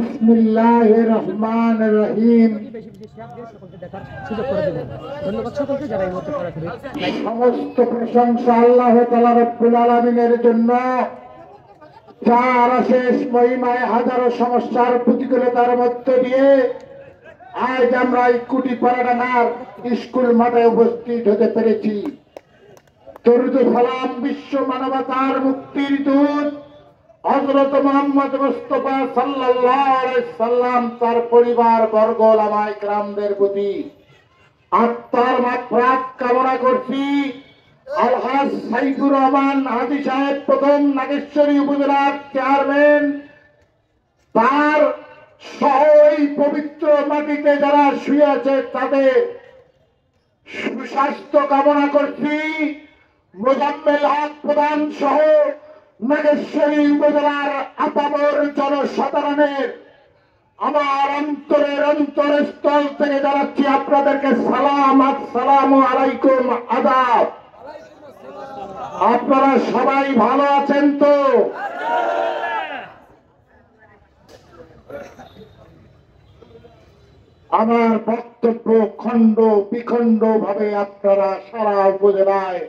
বিসমিল্লাহির রহমানির রহিম। সমস্ত প্রশংসা আল্লাহ তাআলা রব্বুল আলামিনের জন্য, যার অশেষ মহিমায় হাজারো সমস্যার প্রতিকূলতার মধ্য দিয়ে আজ আমরা এই কুটিপাড়াডাঙ্গার স্কুল মাঠে উপস্থিত হতে পেরেছি। দরুদ সালাম বিশ্ব মানবতার মুক্তির দূত হযরত মুহাম্মদ মুস্তাফা সাল্লাল্লাহু আলাইহি সাল্লাম, তার পরিবার বর্গ, ওলামায়ে কেরামদের প্রতি আত্মার মাগফিরাত কামনা করছি। আলহাজ সাইদুর রহমান হাজী সাহেব, প্রথম নাগেশ্বরী উপজেলার চেয়ারম্যান, তার সহ এই পবিত্র মাটিতে যারা শুয়ে আছে তাদের সুস্বাস্থ্য কামনা করছি। মোজাম্মেল হক প্রধান সহ নাগেশ্বরী উপজেলার আপামর জনসাধারণের আমার অন্তরের অন্তরস্থল থেকে জানাচ্ছি আপনাদেরকে সালাম, আসসালামু আলাইকুম, আদাব। আপনারা সবাই ভালো আছেন তো? আমার বক্তব্য খণ্ড বিখণ্ড ভাবে আপনারা সারা উপজেলায়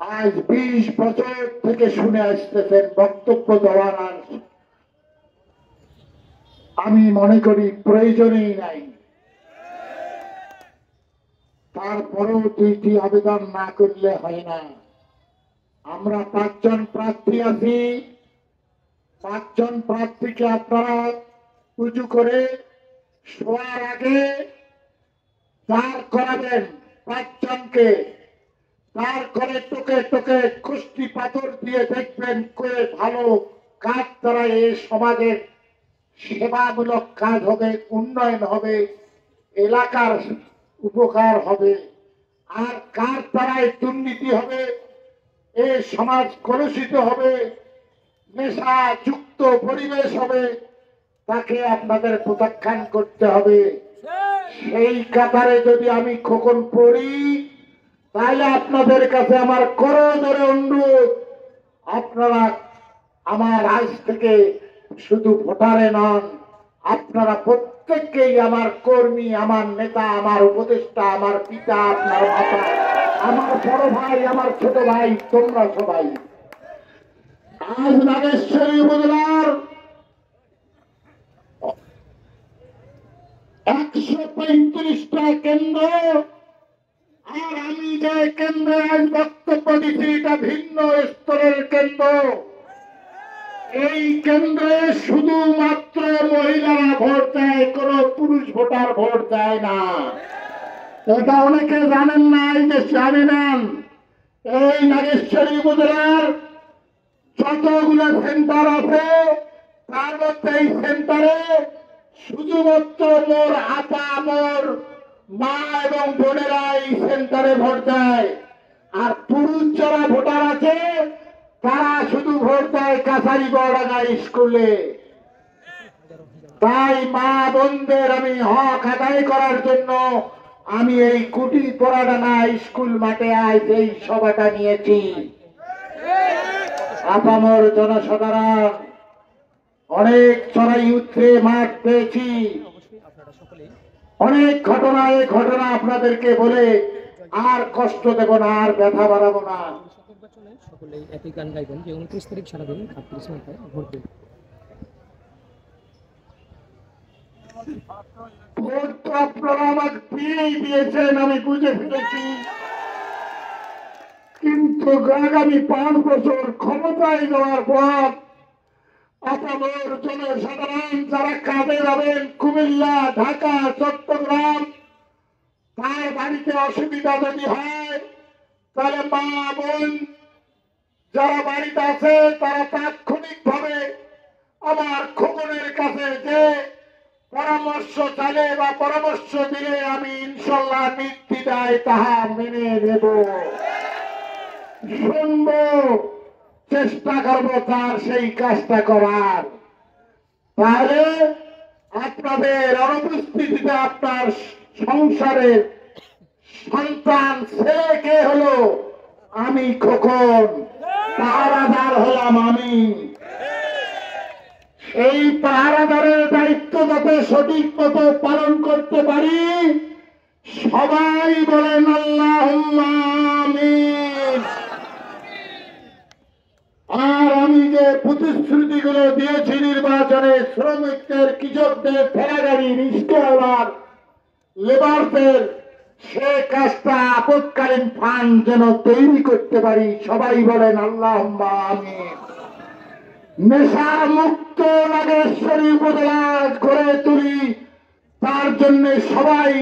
আজ 20 বছর থেকে শুনে আসতেছেন। বক্তব্য দেওয়ার আর আমি মনে করি প্রয়োজনই নাই। তারপরেও 2টি আবেদন না করলে হয় না। আমরা 5 জন প্রার্থী আছি। 5 জন প্রার্থীকে আপনারা উঁচু করে শোয়ার আগে দাঁড় করাবেন। 5 জনকে দাঁড় করে টোকে টোকে কুস্তি পাথর দিয়ে দেখবেন কে ভালো কাজ দ্বারা এই সমাজের সেবামূলক কাজ হবে, উন্নয়ন হবে, এলাকার উপকার হবে। আর কার দ্বারাই দুর্নীতি হবে, এই সমাজ কলুষিত হবে, নেশা যুক্ত পরিবেশ হবে, তাকে আপনাদের প্রত্যাখ্যান করতে হবে। সেই কাতারে যদি আমি খোকন পড়ি, তাহলে আপনাদের কাছে আমার করজোড়ে অনুরোধ, আপনারা আমার আজ থেকে শুধু ভোটারে নন, আপনারা প্রত্যেককেই আমার কর্মী, আমার নেতা, আমার উপদেষ্টা, আমার পিতা, আপনার মাতা, আমার বড় ভাই, আমার ছোট ভাই, তোমরা সবাই। আজ নাগেশ্বরী উপজেলার 135টা কেন্দ্র, আর আমি যে কেন্দ্রে আজ বক্তব্য দিচ্ছি এটা ভিন্ন স্তরের কেন্দ্র। এই কেন্দ্রে শুধুমাত্র মহিলারা ভোট দেয়, কোন পুরুষ ভোটার ভোট দেয় না। এটা অনেকে জানেন না, এই যে জানেন এই নাগেশ্বরী উপজেলার যতগুলো সেন্টার আছে তার মধ্যে এই সেন্টারে শুধুমাত্র মোর আপা, মোর মা এবং বোনেরা এই সেন্টারে ভোট দেয়। আর পুরুষ যারা ভোটার আছে তারা শুধু ভোট দেয় কাছারি বড়ডাঙ্গা স্কুলে। তাই মা বোনদের আমি হক আদায় করার জন্য আমি এই কুটিপাড়াডাঙ্গা স্কুল মাঠে আজ এই সভাটা নিয়েছি। আপামর জনসাধারণ অনেক চড়াই উঠে মাঠ পেয়েছি, অনেক ঘটনা, এই ঘটনা আপনাদেরকে বলে আর কষ্ট দেব না, আর ব্যথা বাড়াবো না। সকলেই একই গান গাইবেন যে 29 তারিখ সারাদিন 38 ঘন্টায় ভোট দিন। ভোট তো আপনারা আমাকে দিয়েই দিয়েছেন, আমি বুঝে ফেলেছি, কিন্তু আগামী 5 বছর ক্ষমতায় যাওয়ার পর আপনাদের জনসাধারণ যারা কাজে যাবেন কুমিল্লা, ঢাকা, চট্টগ্রাম, তার বাড়িতে অসুবিধা যদি হয় তাহলে মা বোন যারা বাড়িতে আছে তারা তাৎক্ষণিক ভাবে আমার খোকনের কাছে যে পরামর্শ চাইলে বা পরামর্শ দিলে আমি ইনশাল্লাহ নির্দ্বিধায় তাহা মেনে নেব, শুনব, চেষ্টা করবো তার সেই কাজটা করার। তাহলে আপনাদের অনুপস্থিতিতে আপনার সংসারের সন্তান ছেলে কে হলো? আমি খোকন, পাহারাদার হলাম আমি। এই পাহারাদারের দায়িত্ব যাতে সঠিক মতো পালন করতে পারি, সবাই বলেন আল্লাহুম্মা আমিন। আর আমি যে প্রতিশ্রুতিগুলো দিয়েছি নির্বাচনে, শ্রমিকদের, কৃষকদের, ঠেলাগাড়ি, রিক্সাওয়ালার, লেবারদের, সে কাজটা আপৎকালীন ফান্ড যেন তৈরি করতে পারি, সবাই বলেন আল্লাহুম্মা আমিন। নেশা মুক্ত নাগেশ্বরী উপজেলা গড়ে তুলি, তার জন্য সবাই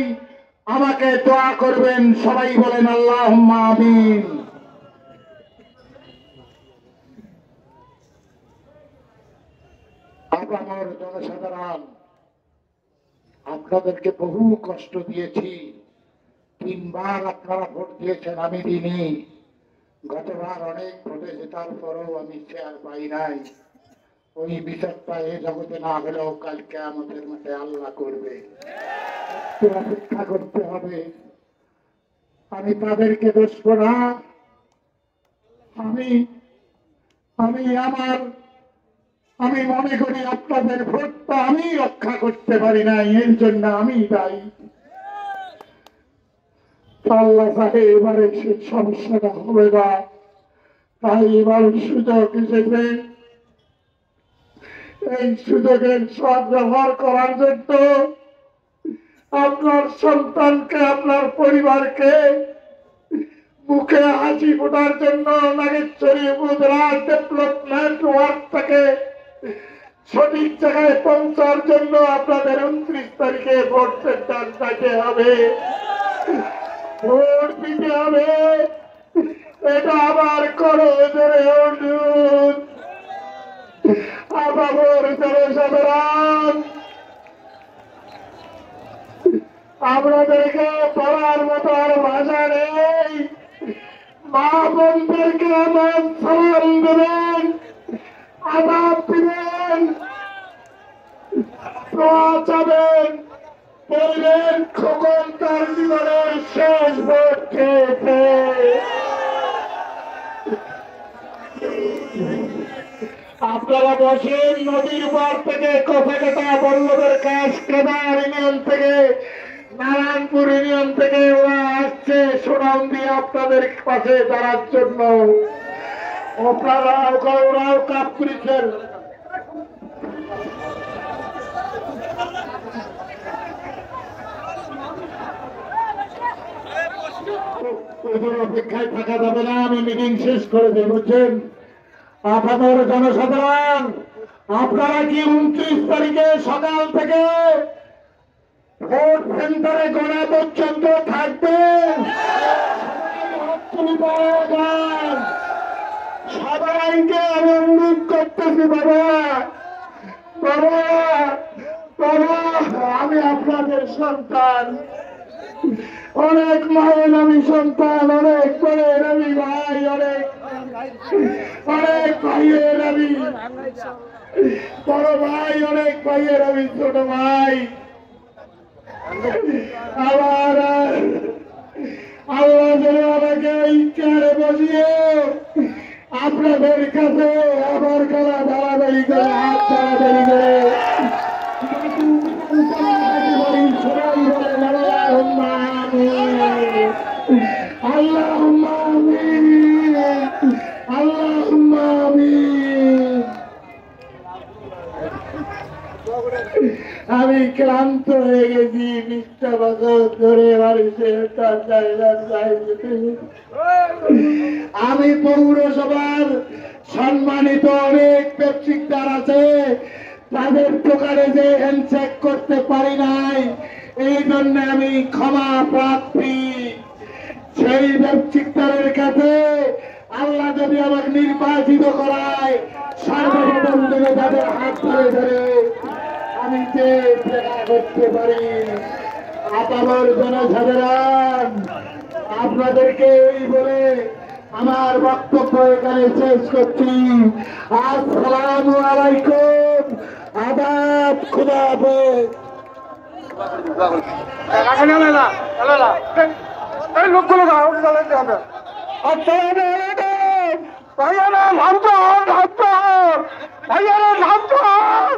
আমাকে দোয়া করবেন, সবাই বলেন আল্লাহুম্মা আমিন। আমার জনসাধারণ, আপনাদেরকে বহু কষ্ট দিয়েছি, 3 বার আপনারা ভোট দিয়েছেন, আমি দিইনি। গতবার অনেক ভোটে জেতার পরেও আমি চেয়ার পাই নাই। ওই বিচারটা এ জগতে না হলেও কালকে আমাদের মাঠে আল্লাহ করবে, একটু অপেক্ষা করতে হবে। আমি তাদেরকে দোষব না। আমি আমি মনে করি আপনাদের ভোটটা আমি রক্ষা করতে পারি নাই, এর জন্য আমি দায়ী। আল্লাহ চাহে এবারে সে সমস্যাটা হবে না, তাই এবার সুযোগ এসেছে। এই সুযোগের সৎ ব্যবহার করার জন্য আপনার সন্তানকে, আপনার পরিবারকে মুখে হাসি ফোটার জন্য নাগেশ্বরী উপজেলা ডেভেলপমেন্ট ওয়ার্কটাকে সঠিক জায়গায় পৌঁছার জন্য আপনাদের 29 তারিখে ভোট সেন্টার যাইতে হবে, ভোট দিতে হবে। এটা আবার করো জোরে অনুরোধ। আবার জনসাধারণ, আপনাদেরকে বলার মতো আর ভাষা নেই। মা বোনদেরকে আমার সালাম দেবেন, আদাব দিবেন, দোয়া চাবেন, বলবেন খোকন তার জীবনের শেষ ভোট খেয়েছে। আপনারা বসেন, নদীর পার থেকে কথাকাটা বল্লভের কাজ কেদার ইউনিয়ন থেকে, নারায়ণপুর ইউনিয়ন থেকে ওরা আসছে সুনামদি আপনাদের পাশে দাঁড়ার জন্য। ওরাও কাপ করেছেন। ওদের অপেক্ষায় থাকা যাবে না, আমি মিটিং শেষ করে দেব, বুঝছেন? আপনাদের জনসাধারণ, আপনারা কি 29 তারিখে সকাল থেকে ভোট সেন্টারে গণা পর্যন্ত থাকবেন? সবাইকে আমি অনুরোধ করতেছি, বাবা বাবা বাবা, আমি আপনাদের সন্তান, অনেক মায়ের আমি সন্তান, অনেক বোনের আমি ভাই, অনেক ভাইয়ের আমি বড় ভাই, অনেক ভাইয়ের আমি ছোট ভাই। আবার আল্লাহ যেন আমাকে ইচ্ছারে বসিয়ে আপনাদের কাছে আমার গলা দাঁড়াদাড়ি করে, হাত দাঁড়াদাড়ি করে সবাই বলে আল্লাহুম্মা আমিন, আল্লাহুম্মা আমিন, আল্লাহুম্মা আমিন। আমি ক্লান্ত হয়ে গেছি, 20টা বছর ধরে বাড়িতে। আমি পৌরসভার সম্মানিত অনেক ব্যবসায়িকদার আছে, তাদের দোকানে যে হ্যান্ডশেক করতে পারি নাই, এই জন্য আমি ক্ষমা প্রার্থী। সেই ব্যবসায়িকদারের কাছে আল্লাহ যদি আমাকে নির্বাচিত করায়, সর্বপ্রথম থেকে তাদের হাত ধরে ধরে আমি যে দেখা করতে পারি। আপনার জনসাধারণ, আপনাদেরকে এই বলে আমার বক্তব্য এখানে শেষ করছি। আসসালামু আলাইকুম, আদাব, খুদা হাফেজ। লোকগুলো আসসালামু আলাইকুম, ভাইয়া নাম ভাইয়ারা শান্ত হন,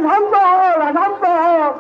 শান্ত হন, শান্ত হন।